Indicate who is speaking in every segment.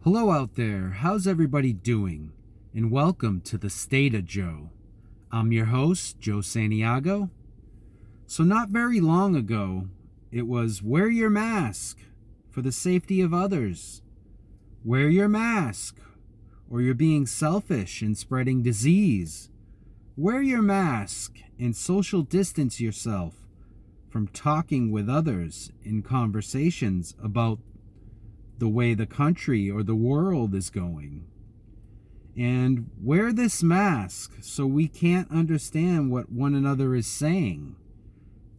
Speaker 1: Hello out there, how's everybody doing? And welcome to the State of Joe. I'm your host, Joe Santiago. So not very long ago, it was wear your mask for the safety of others. Wear your mask or you're being selfish and spreading disease. Wear your mask and social distance yourself from talking with others in conversations about the way the country or the world is going. And wear this mask so we can't understand what one another is saying.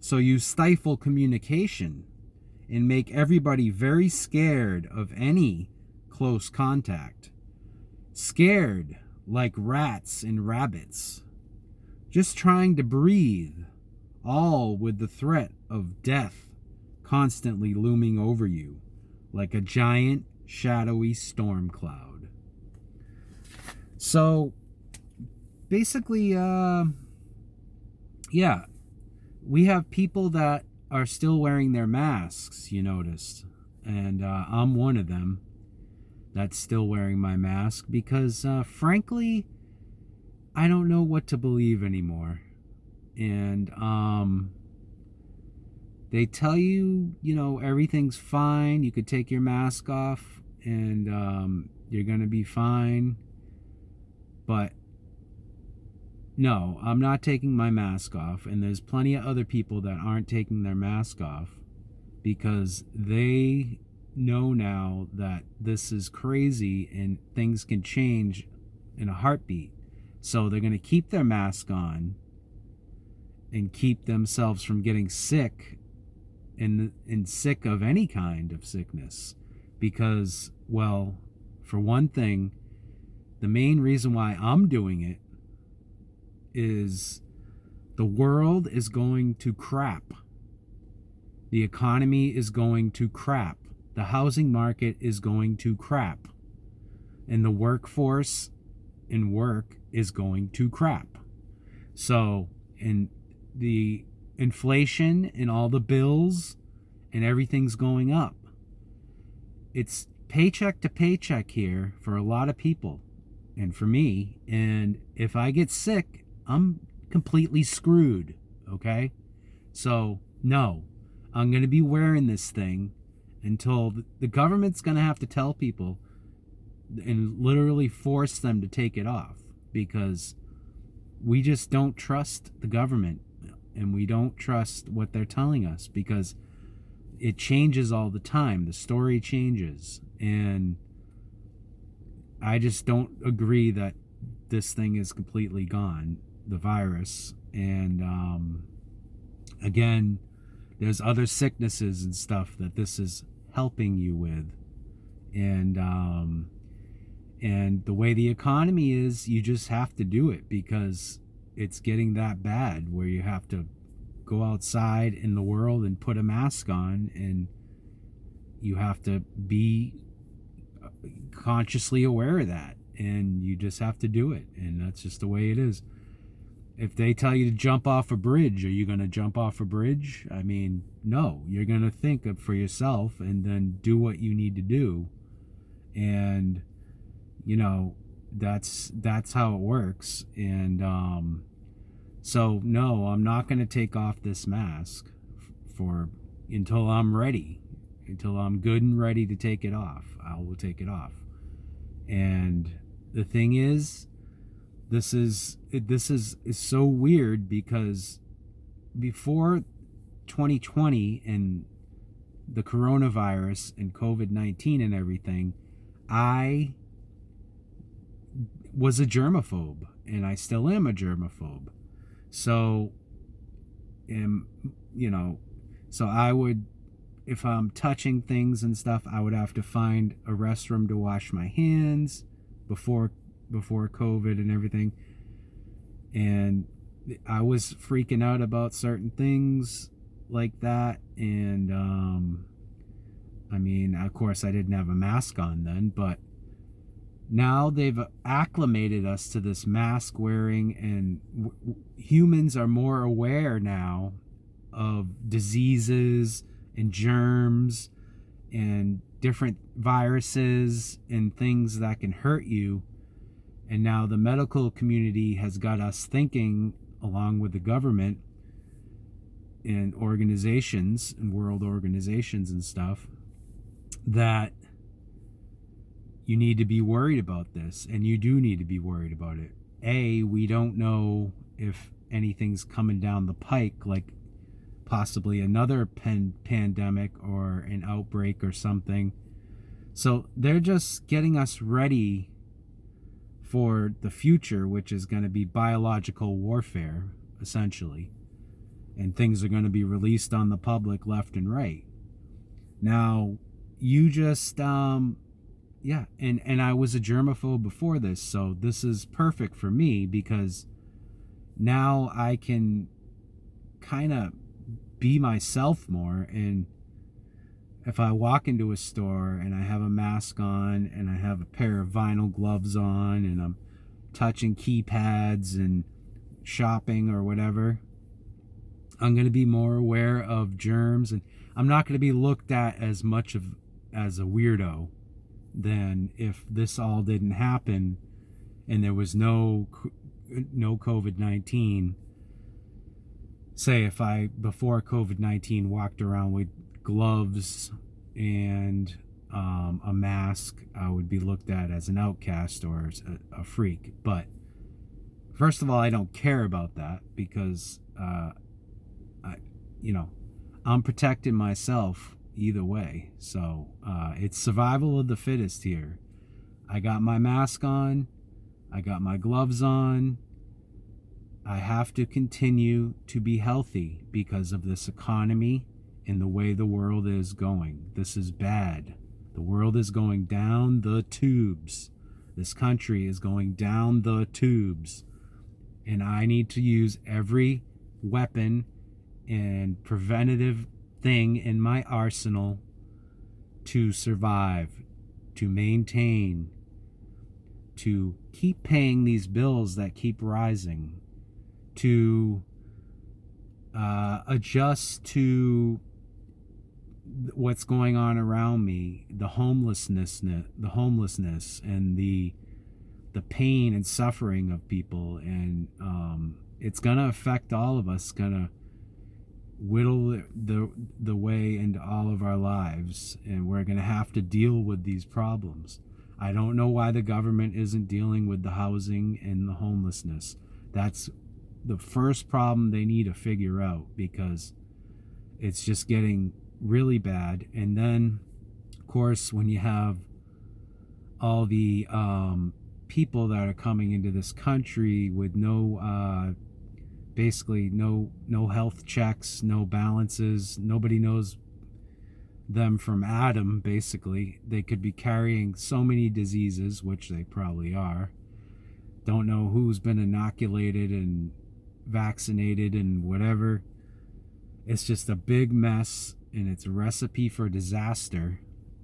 Speaker 1: So you stifle communication and make everybody very scared of any close contact. Scared like rats and rabbits. Just trying to breathe, all with the threat of death constantly looming over you like a giant shadowy storm cloud. So basically, we have people that are still wearing their masks, you noticed. And I'm one of them that's still wearing my mask because, frankly, I don't know what to believe anymore. And they tell you, everything's fine. You could take your mask off and you're going to be fine. But no, I'm not taking my mask off. And there's plenty of other people that aren't taking their mask off because they know now that this is crazy and things can change in a heartbeat. So they're going to keep their mask on and keep themselves from getting sick and sick of any kind of sickness. Because, well, for one thing, the main reason why I'm doing it is the world is going to crap. The economy is going to crap. The housing market is going to crap. And the workforce and work is going to crap. So, and the inflation and all the bills and everything's going up. It's paycheck to paycheck here for a lot of people and for me. And if I get sick, I'm completely screwed. Okay? So, no, I'm going to be wearing this thing until the government's going to have to tell people and literally force them to take it off because we just don't trust the government and we don't trust what they're telling us because it changes all the time. The story changes. And I just don't agree that this thing is completely gone, the virus. And again, there's other sicknesses and stuff that this is helping you with. And the way the economy is, you just have to do it because it's getting that bad where you have to go outside in the world and put a mask on, and you have to be consciously aware of that, and you just have to do it, and that's just the way it is. If they tell you to jump off a bridge, are you going to jump off a bridge? I mean, no, you're going to think of for yourself and then do what you need to do. And that's how it works. And so no, I'm not going to take off this mask until I'm ready, until I'm good and ready to take it off. I will take it off. And the thing is, this is so weird because before 2020 and the coronavirus and COVID-19 and everything, I was a germaphobe, and I still am a germaphobe. So, so I would, if I'm touching things and stuff, I would have to find a restroom to wash my hands before COVID and everything. And I was freaking out about certain things like that. And, I mean, of course, I didn't have a mask on then, but now they've acclimated us to this mask wearing, and humans are more aware now of diseases and germs and different viruses and things that can hurt you. And now the medical community has got us thinking, along with the government and organizations and world organizations and stuff, that you need to be worried about this. And you do need to be worried about it. We don't know if anything's coming down the pike, like possibly another pandemic or an outbreak or something. So they're just getting us ready for the future, which is going to be biological warfare, essentially. And things are going to be released on the public left and right. Now, you just, and I was a germaphobe before this, so this is perfect for me, because now I can kind of be myself more. And if I walk into a store and I have a mask on and I have a pair of vinyl gloves on and I'm touching keypads and shopping or whatever, I'm going to be more aware of germs, and I'm not going to be looked at as much as a weirdo than if this all didn't happen and there was no COVID-19. Say if I, before COVID-19, walked around with gloves and a mask, I would be looked at as an outcast or as a freak. But first of all, I don't care about that, because I'm protecting myself either way. So it's survival of the fittest here. I got my mask on. I got my gloves on. I have to continue to be healthy because of this economy and the way the world is going. This is bad. The world is going down the tubes. This country is going down the tubes. And I need to use every weapon and preventative thing in my arsenal to survive, to maintain, to keep paying these bills that keep rising, to adjust to what's going on around me, the homelessness and the pain and suffering of people. And it's gonna affect all of us, gonna whittle the way into all of our lives, and we're gonna have to deal with these problems. I don't know why the government isn't dealing with the housing and the homelessness. That's the first problem they need to figure out, because it's just getting really bad. And then, of course, when you have all the people that are coming into this country with basically no health checks, no balances, nobody knows them from Adam, basically. They could be carrying so many diseases, which they probably are. Don't know who's been inoculated and vaccinated and whatever. It's just a big mess, and it's a recipe for disaster,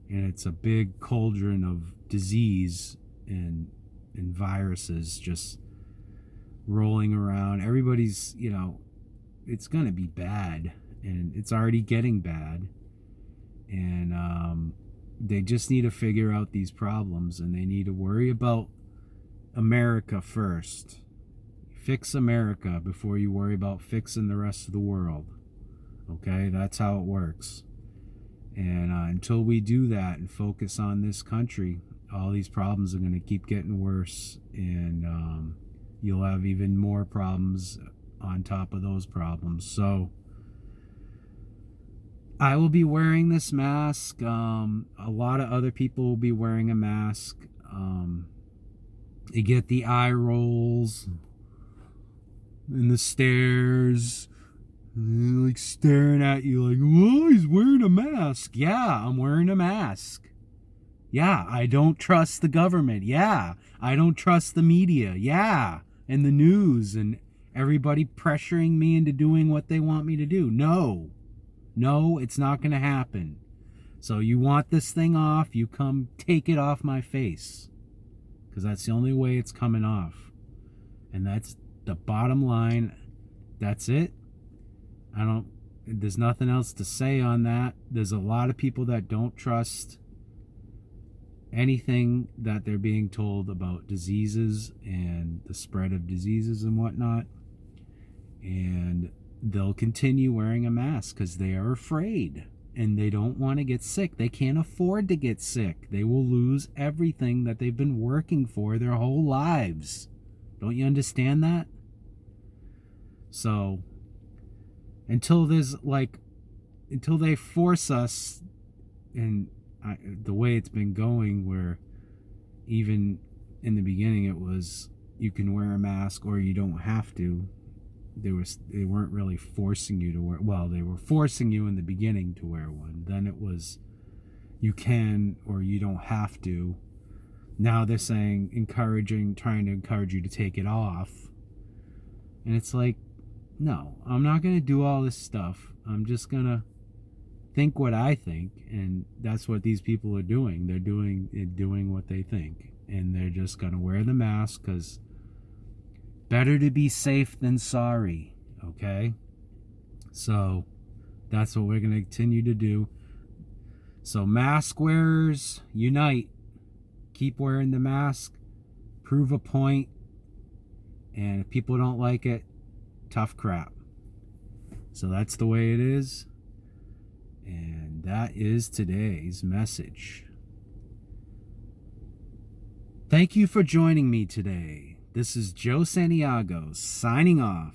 Speaker 1: and it's a big cauldron of disease and viruses just rolling around. Everybody's, it's gonna be bad, and it's already getting bad. And they just need to figure out these problems, and they need to worry about America first. Fix America before you worry about fixing the rest of the world. Okay, that's how it works. And until we do that and focus on this country, all these problems are going to keep getting worse, and you'll have even more problems on top of those problems. So I will be wearing this mask. A lot of other people will be wearing a mask. You get the eye rolls and the stares, like staring at you like, whoa, he's wearing a mask. Yeah, I'm wearing a mask. Yeah, I don't trust the government. Yeah, I don't trust the media. Yeah, and the news and everybody pressuring me into doing what they want me to do. No, it's not going to happen. So you want this thing off, you come take it off my face, because that's the only way it's coming off. And that's the bottom line. That's it. There's nothing else to say on that. There's a lot of people that don't trust anything that they're being told about diseases and the spread of diseases and whatnot. And they'll continue wearing a mask because they are afraid and they don't want to get sick. They can't afford to get sick. They will lose everything that they've been working for their whole lives. Don't you understand that? So until they force us, and the way it's been going, where even in the beginning it was you can wear a mask or you don't have to. They weren't really forcing you to wear. Well, they were forcing you in the beginning to wear one. Then it was you can or you don't have to. Now they're saying trying to encourage you to take it off. And it's like, no, I'm not going to do all this stuff. I'm just going to think what I think, and that's what these people are doing. They're doing what they think, and they're just going to wear the mask because better to be safe than sorry, okay? So that's what we're going to continue to do. So mask wearers, unite. Keep wearing the mask. Prove a point. And if people don't like it, tough crap. So that's the way it is. And that is today's message. Thank you for joining me today. This is Joe Santiago signing off.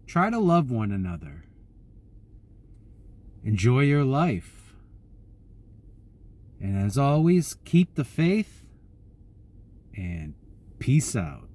Speaker 1: Try to love one another. Enjoy your life. And as always, keep the faith and peace out.